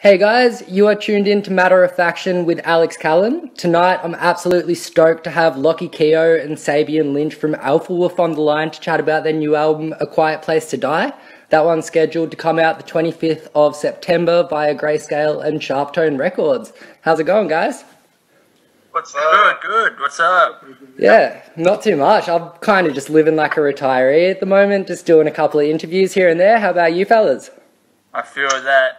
Hey guys, you are tuned in to Matter of Faction with Alex Callan. Tonight I'm absolutely stoked to have Lochie and Sabian Lynch from Alpha Wolf on the line to chat about their new album, A Quiet Place to Die. That one's scheduled to come out the 25th of September via Grayscale and Sharptone Records. How's it going, guys? What's up? Good. What's up? Yeah, not too much. I'm kind of just living like a retiree at the moment, just doing a couple of interviews here and there. How about you fellas? I feel that.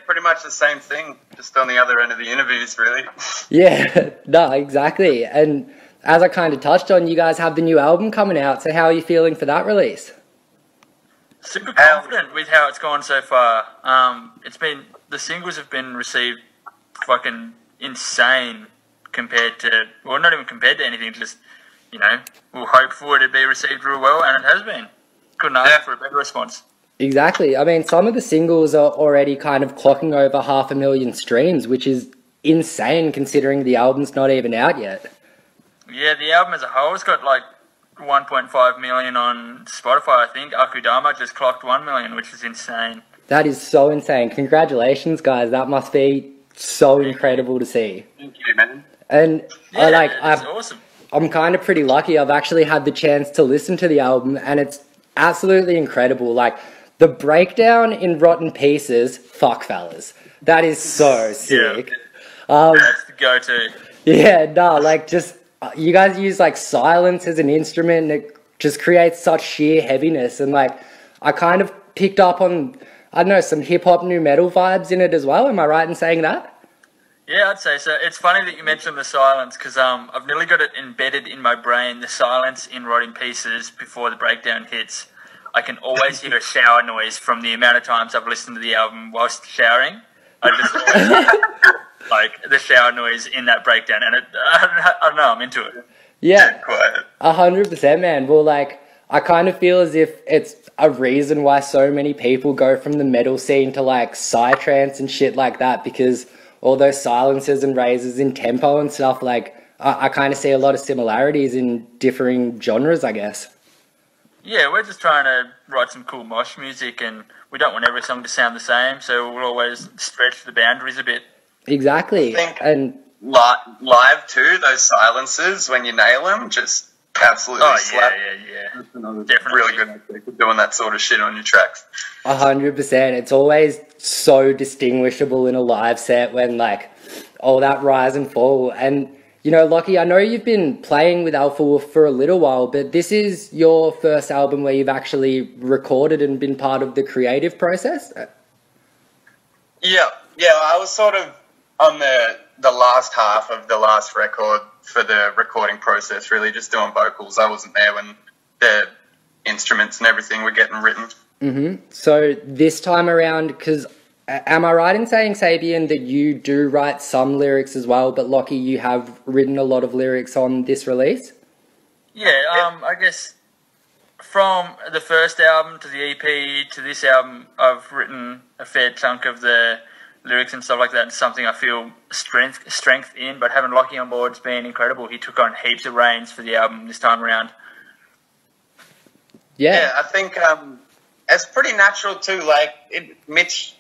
Pretty much the same thing, just on the other end of the interviews, really. Yeah, no, exactly. And as I kind of touched on, you guys have the new album coming out, so how are you feeling for that release? Super confident with how it's gone so far. The singles have been received fucking insane compared to, well, not even compared to anything, just, we'll hope for it to be received real well, and it has been. Couldn't ask for a better response. Exactly. I mean, some of the singles are already kind of clocking over 500,000 streams, which is insane considering the album's not even out yet. Yeah, the album as a whole has got like 1.5 million on Spotify, I think. Akudama just clocked 1 million, which is insane. That is so insane. Congratulations, guys. That must be so incredible to see. Thank you, man. And it's awesome. I'm kind of pretty lucky. I've actually had the chance to listen to the album, and it's absolutely incredible. Like, the breakdown in Rotten Pieces, fuck fellas. That is so sick. Yeah. That's the go-to. Yeah, no, like just, you guys use like silence as an instrument and it just creates such sheer heaviness. And like, I kind of picked up on, I don't know, some hip-hop new metal vibes in it as well. Am I right in saying that? Yeah, I'd say so. It's funny that you mentioned the silence because I've nearly got it embedded in my brain, the silence in Rotting Pieces before the breakdown hits. I can always hear a shower noise from the amount of times I've listened to the album whilst showering. I just always hear like the shower noise in that breakdown, and I don't know, I'm into it. Yeah, 100%, man. Well, like, I kind of feel as if it's a reason why so many people go from the metal scene to like psytrance and shit like that, because all those silences and raises in tempo and stuff, like, I kind of see a lot of similarities in differing genres, I guess. Yeah, we're just trying to write some cool mosh music, and we don't want every song to sound the same, so we'll always stretch the boundaries a bit. Exactly. I think and live too, those silences, when you nail them, just absolutely slap. Yeah. Definitely. Really good for doing that sort of shit on your tracks. 100%. It's always so distinguishable in a live set when, like, all that rise and fall. And Lochie, I know you've been playing with Alpha Wolf for a little while, but this is your first album where you've actually recorded and been part of the creative process? Yeah, I was sort of on the last half of the last record for the recording process, really just doing vocals. I wasn't there when the instruments and everything were getting written. Mm-hmm. So this time around, because am I right in saying, Sabian, that you do write some lyrics as well, but Lochie, you have written a lot of lyrics on this release? Yeah, I guess from the first album to the EP to this album, I've written a fair chunk of the lyrics and stuff like that. It's something I feel strength in, but having Lochie on board's been incredible. He took on heaps of reins for the album this time around. Yeah, I think it's pretty natural too. Like, Mitch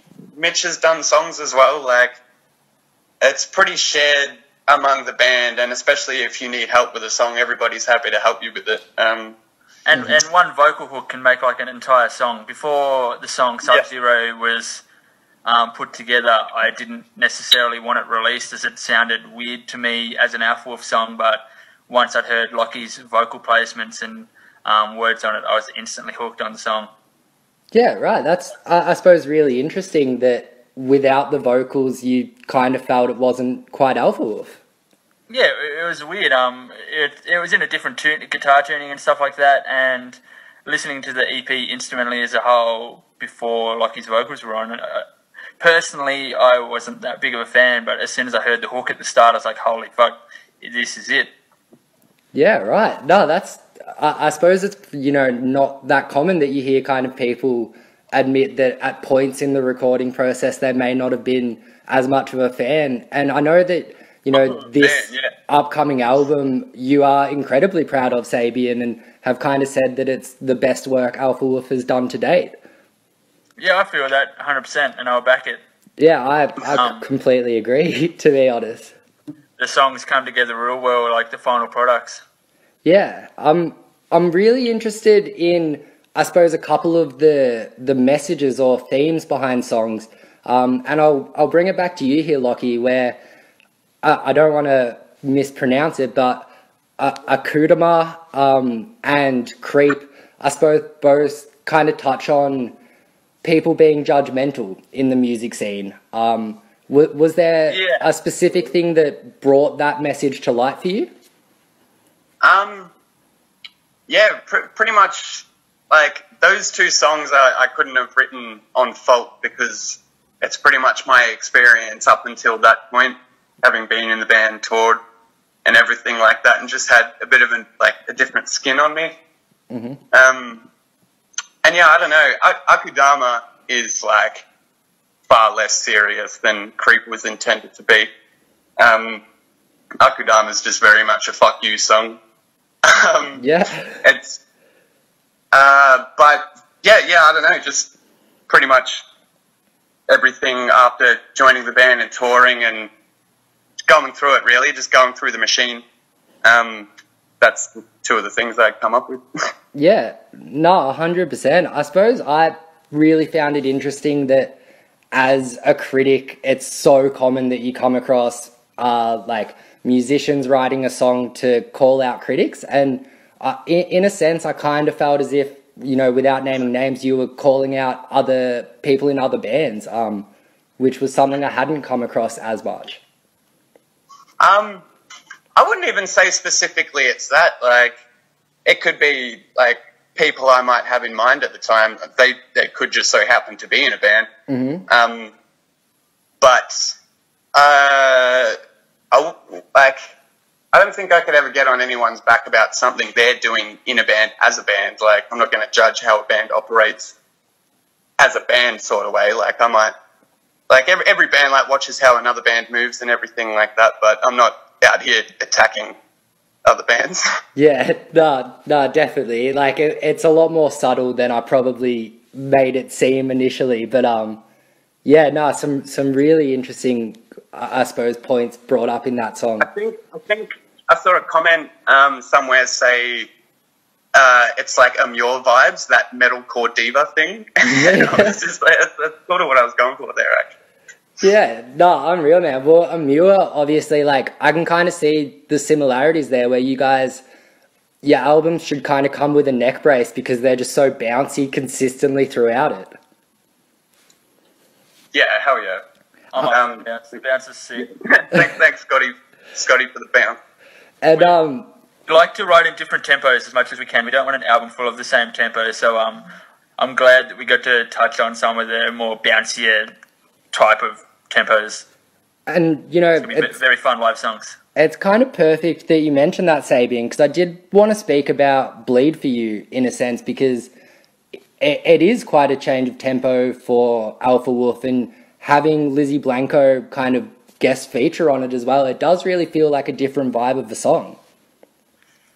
has done songs as well. Like, it's pretty shared among the band, and especially if you need help with a song, everybody's happy to help you with it. And one vocal hook can make like an entire song. Before the song Sub-Zero was put together, I didn't necessarily want it released as it sounded weird to me as an Alpha Wolf song, but once I'd heard Lochie's vocal placements and words on it, I was instantly hooked on the song. Yeah, right. That's, I suppose, really interesting that without the vocals, you kind of felt it wasn't quite Alpha Wolf. Yeah, it was weird. It was in a different guitar tuning and stuff like that, and listening to the EP instrumentally as a whole before Lochie's vocals were on, personally, I wasn't that big of a fan, but as soon as I heard the hook at the start, I was like, holy fuck, this is it. Yeah, right. No, that's, I suppose it's, not that common that you hear kind of people admit that at points in the recording process they may not have been as much of a fan. And I know that, this upcoming album you are incredibly proud of, Sabian, and have kind of said that it's the best work Alpha Wolf has done to date. Yeah, I feel that 100%, and I'll back it. Yeah, I completely agree, to be honest. The songs come together real well, like the final products. Yeah, I'm really interested in, I suppose, a couple of the messages or themes behind songs. And I'll bring it back to you here, Lochie, where I don't want to mispronounce it, but Akudama and Creep, I suppose, both kind of touch on people being judgmental in the music scene. Was there a specific thing that brought that message to light for you? Pretty much, like, those two songs I couldn't have written on fault, because it's pretty much my experience up until that point, having been in the band, toured, and everything like that, and just had a bit of a different skin on me. Mm-hmm. And yeah, I don't know, Akudama is, like, far less serious than Creep was intended to be. Akudama is just very much a fuck you song. It's, but yeah, I don't know, just pretty much everything after joining the band and touring and going through it, really, just going through the machine. That's two of the things I come up with. Yeah, no, 100%. I suppose I really found it interesting that as a critic, it's so common that you come across like musicians writing a song to call out critics, and in a sense I kind of felt as if, you know, without naming names, you were calling out other people in other bands, which was something I hadn't come across as much. I wouldn't even say specifically it's that. Like, it could be like people I might have in mind at the time. They could just so happen to be in a band. Mm-hmm. But I don't think I could ever get on anyone's back about something they're doing in a band as a band. Like, I'm not going to judge how a band operates as a band sort of way. Like, I might, like, every band like watches how another band moves and everything like that, but I'm not out here attacking other bands. Yeah, no, definitely. Like, it's a lot more subtle than I probably made it seem initially, but yeah, no, some really interesting, I suppose, points brought up in that song. I think I saw a comment somewhere say it's like your vibes, that metalcore diva thing. Yeah. That's sort of what I was going for there, actually. Yeah, no, unreal, man. Well, Amua, obviously, like, I can kind of see the similarities there where you guys, your albums should kind of come with a neck brace because they're just so bouncy consistently throughout it. Yeah, hell yeah. Bounce is sick. Thanks, Scotty, for the bounce. And We like to write in different tempos as much as we can. We don't want an album full of the same tempo, so I'm glad that we got to touch on some of the more bouncier type of tempos. And, you know, it's very fun live songs. It's kind of perfect that you mentioned that, Sabian, because I did want to speak about Bleed for You in a sense, because it is quite a change of tempo for Alpha Wolf, and having Lizzie Blanco kind of guest feature on it as well, it does really feel like a different vibe of the song.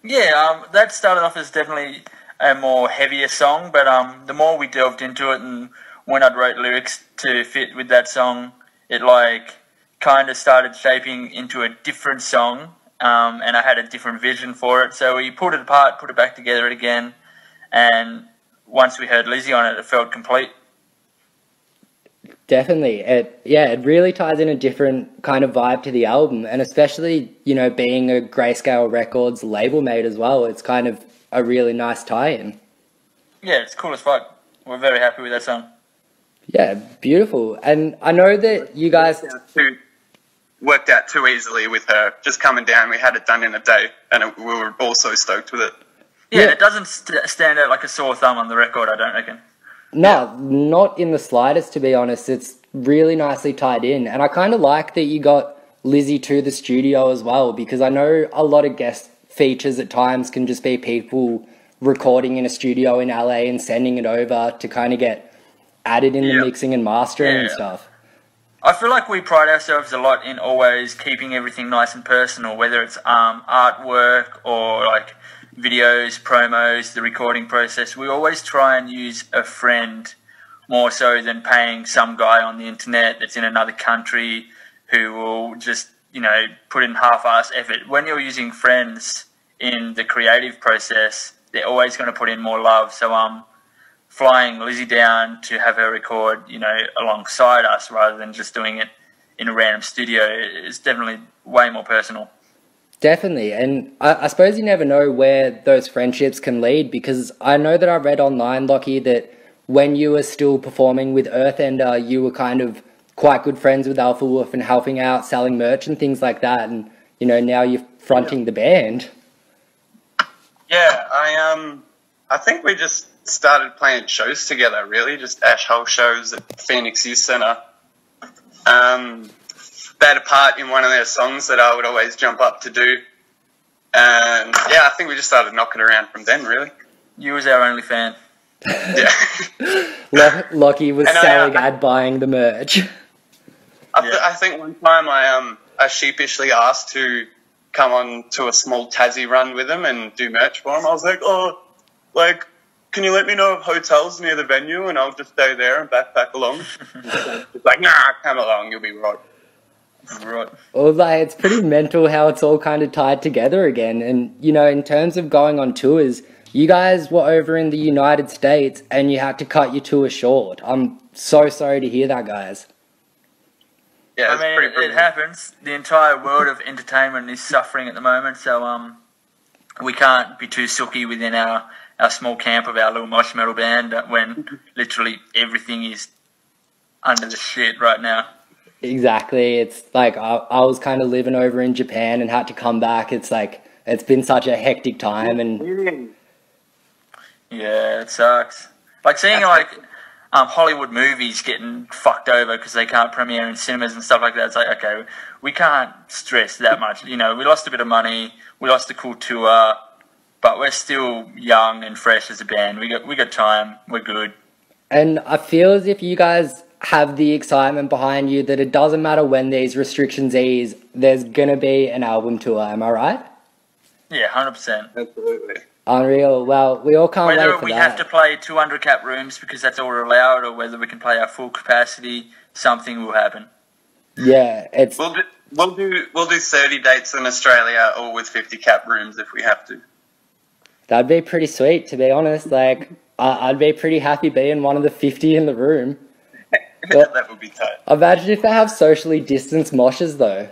Yeah, that started off as definitely a more heavier song, but the more we delved into it and when I'd write lyrics to fit with that song, it like kind of started shaping into a different song, and I had a different vision for it. So we pulled it apart, put it back together again, and once we heard Lizzie on it, it felt complete. Definitely. It really ties in a different kind of vibe to the album, and especially, you know, being a Grayscale Records label mate as well, it's kind of a really nice tie-in. Yeah, it's cool as fuck. We're very happy with that song. Yeah, beautiful. And I know that you guys worked out too easily with her just coming down. We had it done in a day, and we were all so stoked with it. Yeah, it doesn't stand out like a sore thumb on the record, I don't reckon. No, not in the slightest, to be honest. It's really nicely tied in. And I kind of like that you got Lizzie to the studio as well, because I know a lot of guest features at times can just be people recording in a studio in LA and sending it over to kind of get added in the mixing and mastering and stuff. I feel like we pride ourselves a lot in always keeping everything nice and personal, whether it's artwork or like videos, promos, the recording process. We always try and use a friend more so than paying some guy on the internet that's in another country who will just, put in half-ass effort. When you're using friends in the creative process, they're always going to put in more love. So flying Lizzie down to have her record, alongside us rather than just doing it in a random studio is definitely way more personal. Definitely, and I suppose you never know where those friendships can lead, because I know that I read online, Lochie, that when you were still performing with Earthender, you were kind of quite good friends with Alpha Wolf and helping out, selling merch and things like that, and now you're fronting the band. Yeah, I think we just started playing shows together, really, just Ash Hole shows at Phoenix Youth Centre. They had a part in one of their songs that I would always jump up to do. And, I think we just started knocking around from then, really. You was our only fan. Yeah. Lochie was selling and buying the merch. I think one time I sheepishly asked to come on to a small Tassie run with him and do merch for him. I was like, can you let me know of hotels near the venue and I'll just stay there and backpack along? He's like, nah, come along, you'll be right. Right. Well, it's pretty mental how it's all kind of tied together again. And, in terms of going on tours, you guys were over in the United States and you had to cut your tour short. I'm so sorry to hear that, guys. Yeah, it happens. The entire world of entertainment is suffering at the moment, so we can't be too sooky within our small camp of our little mosh metal band when literally everything is under the shit right now. Exactly. It's like I was kind of living over in Japan and had to come back. It's like it's been such a hectic time, and yeah, it sucks. Like seeing Hollywood movies getting fucked over because they can't premiere in cinemas and stuff like that. It's like, okay, we can't stress that much. We lost a bit of money, we lost a cool tour, but we're still young and fresh as a band. We got time. We're good. And I feel as if you guys have the excitement behind you that it doesn't matter when these restrictions ease, there's gonna be an album tour. Am I right? Yeah, 100%. Absolutely. Unreal. Well, we all can't wait for that. Whether we have to play 200 cap rooms because that's all we're allowed, or whether we can play our full capacity, something will happen. Yeah, it's we'll do 30 dates in Australia, all with 50 cap rooms if we have to. That'd be pretty sweet, to be honest. Like, I'd be pretty happy being one of the 50 in the room. That would be tight. Imagine if they have socially distanced moshes, though.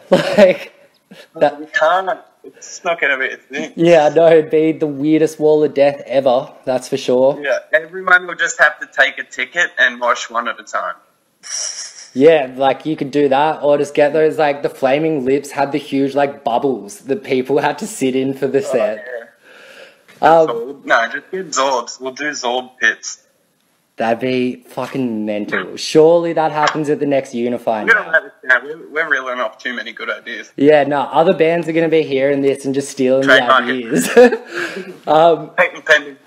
That. We can't. It's not going to be a thing. Yeah, no, it'd be the weirdest wall of death ever. That's for sure. Yeah, everyone will just have to take a ticket and mosh one at a time. Yeah, you could do that, or just get those, the Flaming Lips had the huge, bubbles that people had to sit in for the set. No, just get Zorbs. We'll do Zorb pits. That'd be fucking mental. Surely that happens at the next Unify. We're reeling off too many good ideas. Yeah, no, other bands are going to be hearing this and just stealing the ideas. Patent pending.